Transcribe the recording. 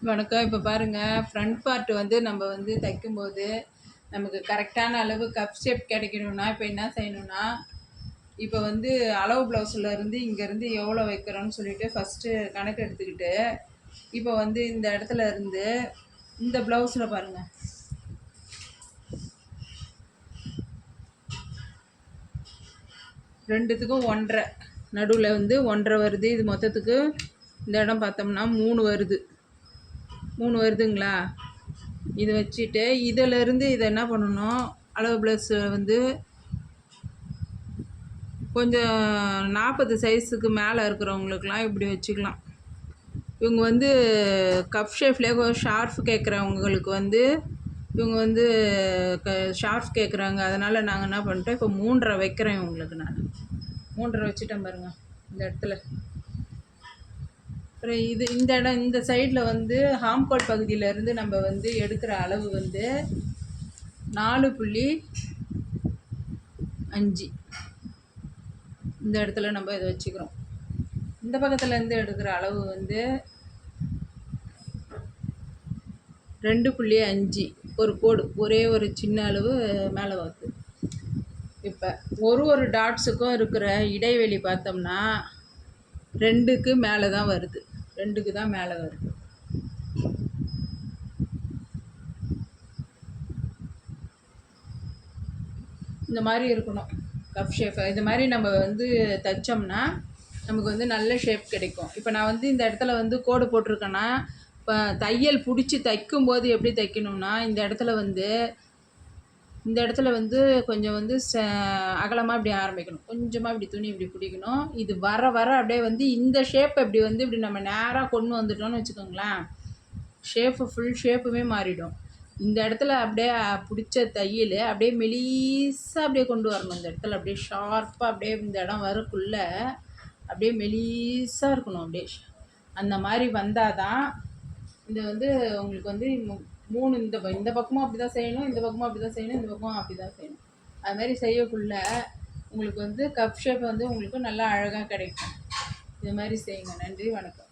வணக்கம். இப்போ பாருங்கள், ஃப்ரண்ட் பார்ட் வந்து நம்ம வந்து தைக்கும்போது நமக்கு கரெக்டான அளவு கப் ஷேப் கிடைக்கணும்னா இப்போ என்ன செய்யணும்னா, இப்போ வந்து அளவு ப்ளவுஸில் இருந்து இங்கேருந்து எவ்வளோ வைக்கிறோன்னு சொல்லிட்டு ஃபஸ்ட்டு கணக்கு எடுத்துக்கிட்டு, இப்போ வந்து இந்த இடத்துல இருந்து இந்த ப்ளவுஸில் பாருங்கள், ரெண்டுத்துக்கும் 1.5 நடுவில் வந்து 1.5 வருது. இது மொத்தத்துக்கு இந்த இடம் பார்த்தோம்னா 3 வருது. 3 வருதுங்களா? இது வச்சுட்டு இதிலேருந்து இதை என்ன பண்ணணும், அளவு ப்ளஸ் வந்து கொஞ்சம் 40 சைஸுக்கு மேலே இருக்கிறவங்களுக்குலாம் இப்படி வச்சுக்கலாம். இவங்க வந்து கப் ஷேப்லேயே ஷார்ப் கேட்குறவங்களுக்கு வந்து இவங்க வந்து ஷார்ப் கேட்குறாங்க. அதனால் நாங்கள் என்ன பண்ணிட்டோம், இப்போ 3.5 வைக்கிறேன் இவங்களுக்கு. நான் 3.5 வச்சுட்டேன் பாருங்கள் இந்த இடத்துல. அப்புறம் இந்த இடம் இந்த சைடில் வந்து ஹாம்கோட் பகுதியிலேருந்து நம்ம வந்து எடுக்கிற அளவு வந்து 4.5 இந்த இடத்துல நம்ம இதை வச்சுக்கிறோம். இந்த பக்கத்துலேருந்து எடுக்கிற அளவு வந்து 2.5 ஒரு கோடு, ஒரே ஒரு சின்ன அளவு மேலே வருது. இப்போ ஒரு டாட்ஸுக்கும் இருக்கிற இடைவெளி பார்த்தோம்னா 2க்கு மேலே தான் வருது. 2க்கு தான் மேலே வருது. இந்த மாதிரி இருக்கணும் கப் ஷேப். இது மாதிரி நம்ம வந்து தைச்சோம்னா நமக்கு வந்து நல்ல ஷேப் கிடைக்கும். இப்போ நான் வந்து இந்த இடத்துல வந்து கோடு போட்டிருக்கேன்னா, இப்போ தையல் பிடிச்சி தைக்கும்போது எப்படி தைக்கணும்னா, இந்த இடத்துல வந்து கொஞ்சம் வந்து அகலமாக இப்படி ஆரம்பிக்கணும். கொஞ்சமாக இப்படி துணி இப்படி பிடிக்கணும். இது வர வர அப்படியே வந்து இந்த ஷேப் இப்படி வந்து இப்படி நம்ம நேராக கொண்டு வந்துட்டோம்னு வச்சுக்கோங்களேன், ஃபுல் ஷேப்புமே மாறிடும். இந்த இடத்துல அப்படியே பிடிச்ச தையல் அப்படியே மெலிசாக அப்படியே கொண்டு வரணும். இந்த இடத்துல அப்படியே ஷார்ப்பாக அப்படியே இந்த இடம் வரக்குள்ள அப்படியே மெலிசாக இருக்கணும். அப்படியே அந்த மாதிரி வந்தால் தான் இந்த வந்து உங்களுக்கு வந்து 3 இந்த பக்கமும் அப்படி தான் செய்யணும், இந்த பக்கமும் அப்படி தான் செய்யணும், இந்த பக்கமும் அப்படி தான் செய்யணும். அது மாதிரி செய்யக்குள்ள உங்களுக்கு வந்து கப் ஷேப் வந்து உங்களுக்கு நல்லா அழகாக கிடைக்கும். இது மாதிரி செய்யுங்க. நன்றி, வணக்கம்.